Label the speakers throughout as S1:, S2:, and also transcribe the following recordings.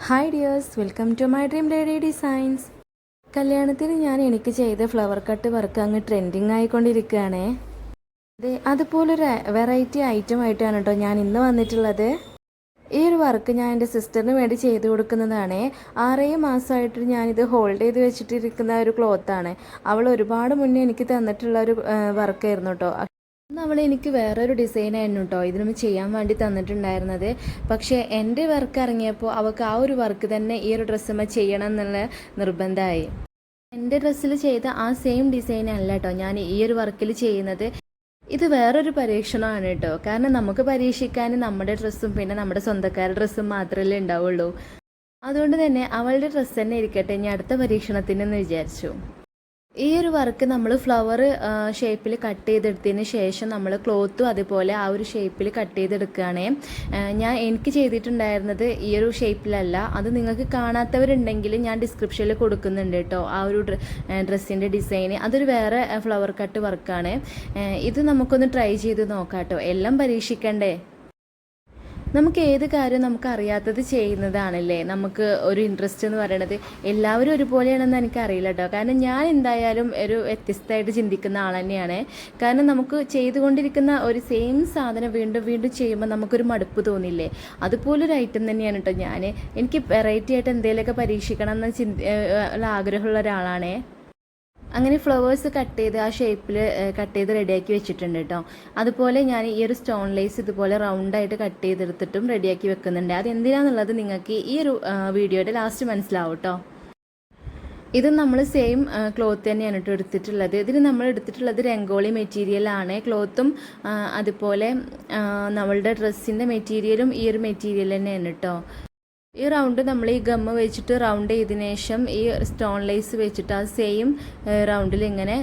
S1: Hi dears, welcome to my dream lady designs. കല്യാണത്തിന് എനിക്ക് ചെയ്ത ഫ്ലവർ കട്ട് വർക്ക് അങ്ങ് ട്രെൻഡിങ് ആയിക്കൊണ്ടിരിക്കുകയാണേ. അതുപോലൊരു വെറൈറ്റി ഐറ്റം ആയിട്ടാണ് കേട്ടോ ഞാൻ ഇന്ന് വന്നിട്ടുള്ളത്. ഈ ഒരു വർക്ക് ഞാൻ എൻ്റെ സിസ്റ്ററിന് വേണ്ടി ചെയ്ത് കൊടുക്കുന്നതാണ്. 6 മാസമായിട്ട് ഞാനിത് ഹോൾഡ് ചെയ്ത് വെച്ചിട്ടിരിക്കുന്ന ഒരു ക്ലോത്താണ്. അവൾ ഒരുപാട് മുന്നേ എനിക്ക് തന്നിട്ടുള്ള ഒരു വർക്കായിരുന്നു കേട്ടോ. അന്ന് അവൾ എനിക്ക് വേറൊരു ഡിസൈനായിരുന്നു കേട്ടോ ഇതിനും ചെയ്യാൻ വേണ്ടി തന്നിട്ടുണ്ടായിരുന്നത്. പക്ഷേ എൻ്റെ വർക്ക് ഇറങ്ങിയപ്പോൾ അവൾക്ക് ആ ഒരു വർക്ക് തന്നെ ഈ ഒരു ഡ്രസ്സുമ്മ ചെയ്യണം എന്നുള്ള നിർബന്ധമായി. എൻ്റെ ഡ്രസ്സിൽ ചെയ്ത ആ സെയിം ഡിസൈൻ അല്ല കേട്ടോ ഞാൻ ഈ ഒരു വർക്കിൽ ചെയ്യുന്നത്. ഇത് വേറൊരു പരീക്ഷണമാണ് കേട്ടോ. കാരണം നമുക്ക് പരീക്ഷിക്കാൻ നമ്മുടെ ഡ്രസ്സും പിന്നെ നമ്മുടെ സ്വന്തക്കാരുടെ ഡ്രസ്സും മാത്രമല്ലേ ഉണ്ടാവുള്ളൂ. അതുകൊണ്ട് തന്നെ അവളുടെ ഡ്രസ്സ് തന്നെ ഇരിക്കട്ടെ ഇനി അടുത്ത പരീക്ഷണത്തിനെന്ന് വിചാരിച്ചു. ഈ ഒരു വർക്ക് നമ്മൾ ഫ്ലവർ ഷേപ്പിൽ കട്ട് ചെയ്തെടുത്തതിന് ശേഷം നമ്മൾ ക്ലോത്തും അതുപോലെ ആ ഒരു ഷേപ്പിൽ കട്ട് ചെയ്തെടുക്കുകയാണ്. എനിക്ക് ചെയ്തിട്ടുണ്ടായിരുന്നത് ഈ ഒരു ഷേപ്പിലല്ല. അത് നിങ്ങൾക്ക് കാണാത്തവരുണ്ടെങ്കിൽ ഞാൻ ഡിസ്ക്രിപ്ഷനിൽ കൊടുക്കുന്നുണ്ട് കേട്ടോ. ആ ഒരു ഡ്രസ്സിൻ്റെ ഡിസൈൻ അതൊരു വേറെ ഫ്ലവർ കട്ട് വർക്കാണ്. ഇത് നമുക്കൊന്ന് ട്രൈ ചെയ്ത് നോക്കാം കേട്ടോ. എല്ലാം പരീക്ഷിക്കണ്ടേ. നമുക്ക് ഏത് കാര്യം നമുക്ക് അറിയാത്തത് ചെയ്യുന്നതാണല്ലേ നമുക്ക് ഒരു ഇൻട്രസ്റ്റ് എന്ന് പറയുന്നത്. എല്ലാവരും ഒരുപോലെയാണെന്ന് എനിക്കറിയില്ല കേട്ടോ. കാരണം ഞാൻ എന്തായാലും ഒരു വ്യത്യസ്തമായിട്ട് ചിന്തിക്കുന്ന ആൾ തന്നെയാണ്. കാരണം നമുക്ക് ചെയ്തുകൊണ്ടിരിക്കുന്ന ഒരു സെയിം സാധനം വീണ്ടും വീണ്ടും ചെയ്യുമ്പോൾ നമുക്കൊരു മടുപ്പ് തോന്നില്ലേ. അതുപോലൊരു ഐറ്റം തന്നെയാണ് കേട്ടോ ഞാൻ. എനിക്ക് വെറൈറ്റി ആയിട്ട് എന്തെങ്കിലുമൊക്കെ പരീക്ഷിക്കണം എന്ന് ആഗ്രഹമുള്ള ഒരാളാണേ. അങ്ങനെ ഫ്ലവേഴ്സ് കട്ട് ചെയ്ത് ആ ഷേപ്പിൽ കട്ട് ചെയ്ത് റെഡിയാക്കി വെച്ചിട്ടുണ്ട് കേട്ടോ. അതുപോലെ ഞാൻ ഈ ഒരു സ്റ്റോൺ ലേസ് ഇതുപോലെ റൗണ്ടായിട്ട് കട്ട് ചെയ്തെടുത്തിട്ടും റെഡിയാക്കി വെക്കുന്നുണ്ട്. അതെന്തിനാന്നുള്ളത് നിങ്ങൾക്ക് ഈ ഒരു വീഡിയോയുടെ ലാസ്റ്റ് മനസ്സിലാവും കേട്ടോ. ഇത് നമ്മൾ സെയിം ക്ലോത്ത് തന്നെയാണ് കേട്ടോ എടുത്തിട്ടുള്ളത്. ഇതിന് നമ്മൾ എടുത്തിട്ടുള്ളത് രംഗോളി മെറ്റീരിയലാണ്. ക്ലോത്തും അതുപോലെ നമ്മളുടെ ഡ്രസ്സിൻ്റെ മെറ്റീരിയലും ഈ ഒരു മെറ്റീരിയൽ തന്നെയാണ് കേട്ടോ. ഈ റൗണ്ട് നമ്മൾ ഈ ഗമ്മ് വെച്ചിട്ട് റൗണ്ട് ചെയ്തതിന് ശേഷം ഈ സ്റ്റോൺ ലേസ് വെച്ചിട്ട് ആ സെയിം റൗണ്ടിൽ ഇങ്ങനെ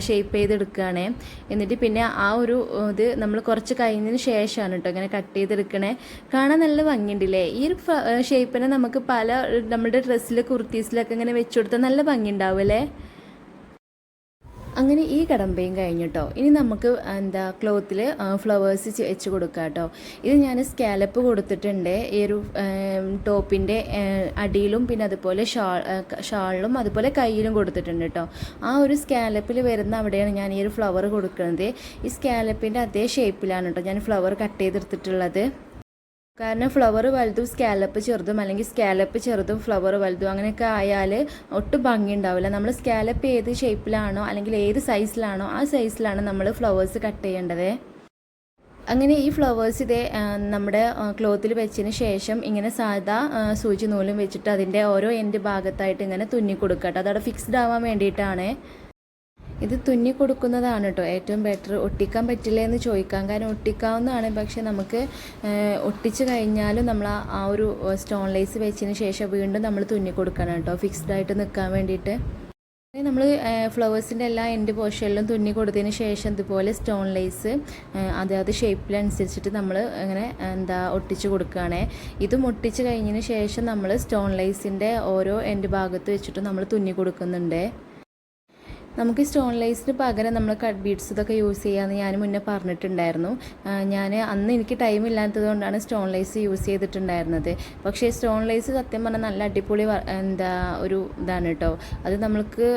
S1: ഷേപ്പ് ചെയ്തെടുക്കുകയാണ്. എന്നിട്ട് പിന്നെ ആ ഒരു ഇത് നമ്മൾ കുറച്ച് കഴിഞ്ഞതിന് ശേഷമാണ് കേട്ടോ ഇങ്ങനെ കട്ട് ചെയ്തെടുക്കണേ. കാണാൻ നല്ല ഭംഗിയുണ്ടല്ലേ. ഈ ഒരു ഷേപ്പിനെ നമുക്ക് നമ്മുടെ ഡ്രസ്സിൽ കുർത്തീസിലൊക്കെ ഇങ്ങനെ വെച്ചു കൊടുത്താൽ നല്ല ഭംഗി ഉണ്ടാവും അല്ലേ. അങ്ങനെ ഈ കടമ്പയും കഴിഞ്ഞിട്ടോ. ഇനി നമുക്ക് ക്ലോത്തിൽ ഫ്ലവേഴ്സ് വെച്ച് കൊടുക്കാം കേട്ടോ. ഇത് ഞാൻ സ്കാലപ്പ് കൊടുത്തിട്ടുണ്ട് ഈ ഒരു ടോപ്പിൻ്റെ അടിയിലും പിന്നെ അതുപോലെ ഷാളിലും അതുപോലെ കയ്യിലും കൊടുത്തിട്ടുണ്ട് കേട്ടോ. ആ ഒരു സ്കാലപ്പിൽ വരുന്ന അവിടെയാണ് ഞാൻ ഈ ഒരു ഫ്ലവർ കൊടുക്കുന്നത്. ഈ സ്കാലപ്പിൻ്റെ അതേ ഷേപ്പിലാണ് കേട്ടോ ഞാൻ ഫ്ലവർ കട്ട് ചെയ്തെടുത്തിട്ടുള്ളത്. കാരണം ഫ്ലവർ വലുതും സ്കാലപ്പ് ചെറുതും അല്ലെങ്കിൽ സ്കാലപ്പ് ചെറുതും ഫ്ലവർ വലുതും അങ്ങനെയൊക്കെ ആയാൽ ഒട്ടും ഭംഗി ഉണ്ടാവില്ല. നമ്മൾ സ്കാലപ്പ് ഏത് ഷേപ്പിലാണോ അല്ലെങ്കിൽ ഏത് സൈസിലാണോ ആ സൈസിലാണ് നമ്മൾ ഫ്ലവേഴ്സ് കട്ട് ചെയ്യേണ്ടത്. അങ്ങനെ ഈ ഫ്ലവേഴ്സ് നമ്മുടെ ക്ലോത്തിൽ വെച്ചതിന് ശേഷം ഇങ്ങനെ സാധാ സൂചി നൂലും വെച്ചിട്ട് അതിൻ്റെ ഓരോ എൻഡ് ഭാഗത്തായിട്ട് ഇങ്ങനെ തുന്നി കൊടുക്കട്ടെ. അതവിടെ ഫിക്സ്ഡ് ആവാൻ വേണ്ടിയിട്ടാണ്. ഇത് തുന്നി കൊടുക്കുന്നതാണ് കേട്ടോ ഏറ്റവും ബെറ്റർ. ഒട്ടിക്കാൻ പറ്റില്ല എന്ന് ചോദിക്കാം. കാരണം ഒട്ടിക്കാവുന്നതാണ്. പക്ഷെ നമുക്ക് ഒട്ടിച്ച് കഴിഞ്ഞാലും നമ്മൾ ആ ഒരു സ്റ്റോൺ ലേസ് വെച്ചതിന് ശേഷം വീണ്ടും നമ്മൾ തുന്നി കൊടുക്കണം കേട്ടോ ഫിക്സ്ഡ് ആയിട്ട് നിൽക്കാൻ വേണ്ടിയിട്ട്. നമ്മൾ ഫ്ലവേഴ്സിൻ്റെ എല്ലാ എൻഡ് പോർഷനിലും തുന്നി കൊടുത്തതിന് ശേഷം ഇതുപോലെ സ്റ്റോൺ ലേസ് അതായത് ഷേപ്പിലനുസരിച്ചിട്ട് നമ്മൾ ഇങ്ങനെ ഒട്ടിച്ച് കൊടുക്കുകയാണ്. ഇതും ഒട്ടിച്ച് കഴിഞ്ഞതിന് ശേഷം നമ്മൾ സ്റ്റോൺ ലേസിൻ്റെ ഓരോ എൻഡ് ഭാഗത്ത് വെച്ചിട്ട് നമ്മൾ തുന്നി കൊടുക്കുന്നുണ്ട്. നമുക്ക് സ്റ്റോൺ ലേസിന് പകരം നമ്മൾ കട്ട് ബീഡ്സ് ഇതൊക്കെ യൂസ് ചെയ്യാമെന്ന് ഞാൻ മുന്നേ പറഞ്ഞിട്ടുണ്ടായിരുന്നു. ഞാൻ അന്ന് എനിക്ക് ടൈം ഇല്ലാത്തത് കൊണ്ടാണ് സ്റ്റോൺ ലേസ് യൂസ് ചെയ്തിട്ടുണ്ടായിരുന്നത്. പക്ഷേ സ്റ്റോൺ ലേസ് സത്യം പറഞ്ഞാൽ നല്ല അടിപൊളി ഒരു ഇതാണ് കേട്ടോ. അത് നമ്മൾക്ക്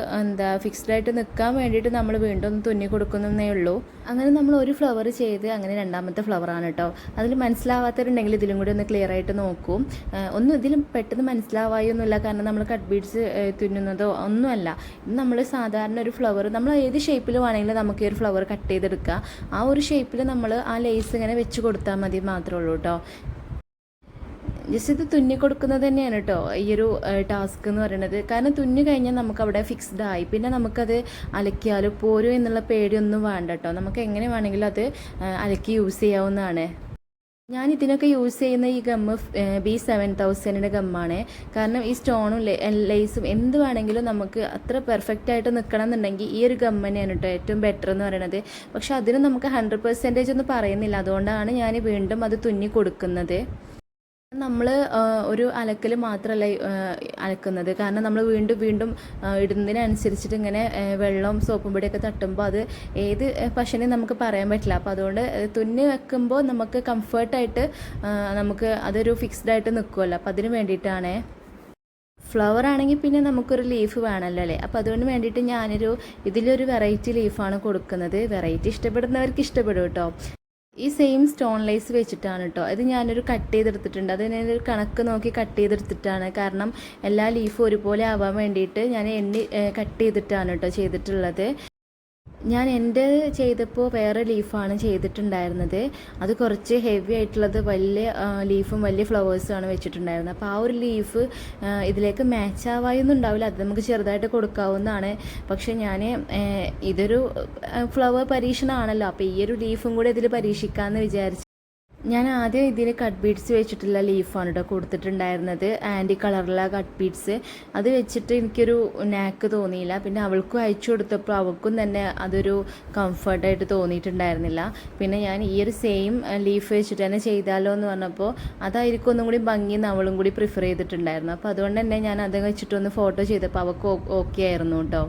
S1: ഫിക്സ്ഡ് ആയിട്ട് നിൽക്കാൻ വേണ്ടിയിട്ട് നമ്മൾ വീണ്ടും തുന്നി കൊടുക്കുന്നേ ഉള്ളൂ. അങ്ങനെ നമ്മൾ ഒരു ഫ്ലവർ ചെയ്ത് അങ്ങനെ രണ്ടാമത്തെ ഫ്ലവറാണ് കേട്ടോ. അതിൽ മനസ്സിലാവാത്തവരുണ്ടെങ്കിൽ ഇതിലും കൂടി ഒന്ന് ക്ലിയർ ആയിട്ട് നോക്കും. ഒന്നും ഇതിലും പെട്ടെന്ന് മനസ്സിലാവായൊന്നുമില്ല. കാരണം നമ്മൾ കട്ട് ബീഡ്സ് തുന്നുന്നതോ ഒന്നുമല്ല. ഇത് നമ്മൾ സാധാരണ ഒരു ഫ്ലവർ നമ്മൾ ഏത് ഷേപ്പിൽ വേണമെങ്കിലും നമുക്ക് ഈ ഒരു ഫ്ലവർ കട്ട് ചെയ്തെടുക്കുക. ആ ഒരു ഷേപ്പിൽ നമ്മൾ ആ ലേസ് ഇങ്ങനെ വെച്ച് കൊടുത്താൽ മതി മാത്രമേ ഉള്ളൂ കേട്ടോ. ജസ്റ്റ് ഇത് തുന്നി കൊടുക്കുന്നത് തന്നെയാണ് കേട്ടോ ഈ ഒരു ടാസ്ക് എന്ന് പറയുന്നത്. കാരണം തുന്നി കഴിഞ്ഞാൽ നമുക്കവിടെ ഫിക്സ്ഡ് ആയി. പിന്നെ നമുക്കത് അലക്കിയാലും പോരും എന്നുള്ള പേടിയൊന്നും വേണ്ട കേട്ടോ. നമുക്ക് എങ്ങനെ വേണമെങ്കിലും അത് അലക്കി യൂസ് ചെയ്യാവുന്നതാണ്. ഞാൻ ഇതിനൊക്കെ യൂസ് ചെയ്യുന്ന ഈ ഗമ്മ് B7000 ഗമ്മാണ്. കാരണം ഈ സ്റ്റോണും ലേസും എന്ത് വേണമെങ്കിലും നമുക്ക് അത്ര പെർഫെക്റ്റ് ആയിട്ട് നിൽക്കണം എന്നുണ്ടെങ്കിൽ ഈ ഒരു ഗമ്മ് തന്നെയാണ് കേട്ടോ ഏറ്റവും ബെറ്റർ എന്ന് പറയുന്നത്. പക്ഷെ അതിന് നമുക്ക് 100% ഒന്നും പറയുന്നില്ല. അതുകൊണ്ടാണ് ഞാൻ വീണ്ടും അത് തുന്നി കൊടുക്കുന്നത്. നമ്മൾ ഒരു അലക്കൽ മാത്രമല്ല അലക്കുന്നത്, കാരണം നമ്മൾ വീണ്ടും വീണ്ടും ഇടുന്നതിനനുസരിച്ചിട്ട് ഇങ്ങനെ വെള്ളം സോപ്പും പൊടിയൊക്കെ തട്ടുമ്പോൾ അത് ഏത് പശനെയും നമുക്ക് പറയാൻ പറ്റില്ല. അപ്പോൾ അതുകൊണ്ട് തുന്നി വെക്കുമ്പോൾ നമുക്ക് കംഫർട്ടായിട്ട് നമുക്ക് അതൊരു ഫിക്സ്ഡ് ആയിട്ട് നിൽക്കുമല്ലോ. അപ്പോൾ അതിന് വേണ്ടിയിട്ടാണ്. ഫ്ലവർ ആണെങ്കിൽ പിന്നെ നമുക്കൊരു ലീഫ് വേണമല്ലോ അല്ലേ. അപ്പോൾ അതുകൊണ്ട് വേണ്ടിയിട്ട് ഇതിലൊരു വെറൈറ്റി ലീഫാണ് കൊടുക്കുന്നത്. വെറൈറ്റി ഇഷ്ടപ്പെടുന്നവർക്ക് ഇഷ്ടപ്പെടും കേട്ടോ. ഈ സെയിം സ്റ്റോൺ ലേസ് വെച്ചിട്ടാണ് കേട്ടോ. ഇത് ഞാനൊരു കട്ട് ചെയ്തെടുത്തിട്ടുണ്ട്. അത് ഞാനൊരു കണക്ക് നോക്കി കട്ട് ചെയ്തെടുത്തിട്ടാണ്. കാരണം എല്ലാ ലീഫും ഒരുപോലെ ആവാൻ വേണ്ടിയിട്ട് ഞാൻ എണ്ണി കട്ട് ചെയ്തിട്ടാണ് കേട്ടോ ചെയ്തിട്ടുള്ളത്. ഞാൻ എൻ്റെ ചെയ്തപ്പോൾ വേറെ ലീഫാണ് ചെയ്തിട്ടുണ്ടായിരുന്നത്. അത് കുറച്ച് ഹെവി ആയിട്ടുള്ളത് വലിയ ലീഫും വലിയ ഫ്ലവേഴ്സുമാണ് വെച്ചിട്ടുണ്ടായിരുന്നത്. അപ്പോൾ ആ ഒരു ലീഫ് ഇതിലേക്ക് മാച്ച് ആവായൊന്നും ഉണ്ടാവില്ല. അത് നമുക്ക് ചെറുതായിട്ട് കൊടുക്കാവുന്നതാണ്. പക്ഷേ ഞാൻ ഇതൊരു ഫ്ലവർ പരീക്ഷണമാണല്ലോ, അപ്പോൾ ഈ ഒരു ലീഫും കൂടെ ഇതിൽ പരീക്ഷിക്കാമെന്ന് വിചാരിച്ചു. ഞാൻ ആദ്യം ഇതിന് കട്ട് ബീഡ്സ് വെച്ചിട്ടുള്ള ലീഫാണ് കേട്ടോ കൊടുത്തിട്ടുണ്ടായിരുന്നത്. ആൻറ്റി കളറിലുള്ള കട്ട് ബീഡ്സ്. അത് വെച്ചിട്ട് എനിക്കൊരു നാക്ക് തോന്നിയില്ല. പിന്നെ അവൾക്കും അയച്ചു കൊടുത്തപ്പോൾ അവൾക്കും തന്നെ അതൊരു കംഫർട്ടായിട്ട് തോന്നിയിട്ടുണ്ടായിരുന്നില്ല. പിന്നെ ഞാൻ ഈ ഒരു സെയിം ലീഫ് വെച്ചിട്ട് തന്നെ ചെയ്താലോ എന്ന് പറഞ്ഞപ്പോൾ അതായിരിക്കും ഒന്നും കൂടി ഭംഗിയെന്ന് അവളും കൂടി പ്രിഫർ ചെയ്തിട്ടുണ്ടായിരുന്നു. അപ്പോൾ അതുകൊണ്ട് തന്നെ ഞാൻ അത് വെച്ചിട്ടൊന്ന് ഫോട്ടോ ചെയ്തപ്പോൾ അവൾക്ക് ഓക്കെ ആയിരുന്നു കേട്ടോ.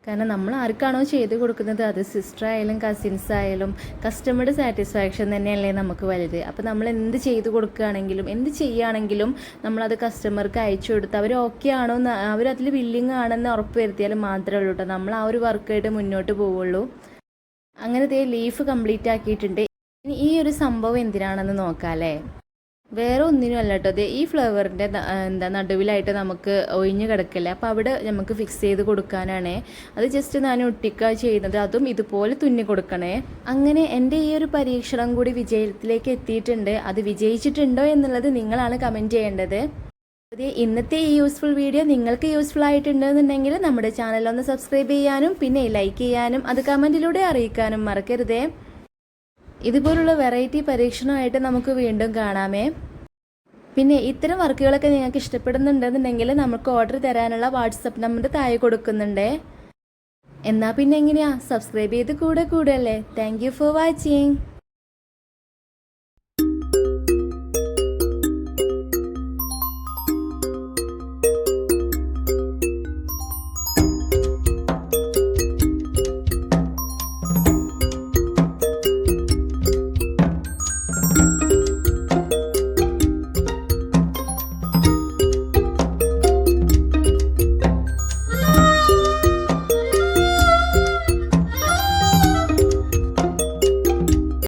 S1: കാരണം നമ്മൾ ആർക്കാണോ ചെയ്ത് കൊടുക്കുന്നത്, അത് സിസ്റ്റർ ആയാലും കസിൻസ് ആയാലും കസ്റ്റമറുടെ സാറ്റിസ്ഫാക്ഷൻ തന്നെയല്ലേ നമുക്ക് വലുത്. അപ്പോൾ നമ്മൾ എന്ത് ചെയ്ത് കൊടുക്കുകയാണെങ്കിലും എന്ത് ചെയ്യുകയാണെങ്കിലും നമ്മളത് കസ്റ്റമർക്ക് അയച്ചു കൊടുത്ത് അവർ ഓക്കെ ആണോ എന്ന്, അവരതിൽ വില്ലിങ് ആണെന്ന് ഉറപ്പ് വരുത്തിയാലും മാത്രമേ ഉള്ളൂ കേട്ടോ നമ്മൾ ആ ഒരു വർക്കായിട്ട് മുന്നോട്ട് പോവുള്ളൂ. അങ്ങനെ ലീഫ് കംപ്ലീറ്റ് ആക്കിയിട്ടുണ്ട്. ഇനി ഈ ഒരു സംഭവം എന്തിനാണെന്ന് നോക്കാം അല്ലേ. വേറെ ഒന്നിനും അല്ല കേട്ടോ. ഈ ഫ്ലവറിൻ്റെ നടുവിലായിട്ട് നമുക്ക് ഒഴിഞ്ഞു കിടക്കില്ല. അപ്പോൾ അവിടെ നമുക്ക് ഫിക്സ് ചെയ്ത് കൊടുക്കാനാണ്. അത് ജസ്റ്റ് ഞാൻ ഒട്ടിക്കുക ചെയ്യുന്നത്. അതും ഇതുപോലെ തുന്നി കൊടുക്കണേ. അങ്ങനെ എൻ്റെ ഈ ഒരു പരീക്ഷണം കൂടി വിജയത്തിലേക്ക് എത്തിയിട്ടുണ്ട്. അത് വിജയിച്ചിട്ടുണ്ടോ എന്നുള്ളത് നിങ്ങളാണ് കമൻറ്റ് ചെയ്യേണ്ടത്. ഇന്നത്തെ ഈ യൂസ്ഫുൾ വീഡിയോ നിങ്ങൾക്ക് യൂസ്ഫുൾ ആയിട്ടുണ്ടെന്നുണ്ടെങ്കിൽ നമ്മുടെ ചാനൽ ഒന്ന് സബ്സ്ക്രൈബ് ചെയ്യാനും പിന്നെ ലൈക്ക് ചെയ്യാനും അത് കമൻറ്റിലൂടെ അറിയിക്കാനും മറക്കരുതേ. ഇതുപോലുള്ള വെറൈറ്റി പരീക്ഷണമായിട്ട് നമുക്ക് വീണ്ടും കാണാമേ. പിന്നെ ഇത്തരം വർക്കുകളൊക്കെ നിങ്ങൾക്ക് ഇഷ്ടപ്പെടുന്നുണ്ടെന്നുണ്ടെങ്കിൽ നമുക്ക് ഓർഡർ തരാനുള്ള വാട്സപ്പ് നമ്പർ താഴെ കൊടുക്കുന്നുണ്ട്. എന്നാൽ പിന്നെ എങ്ങനെയാ, സബ്സ്ക്രൈബ് ചെയ്ത് കൂടെ അല്ലേ. Thank you for watching.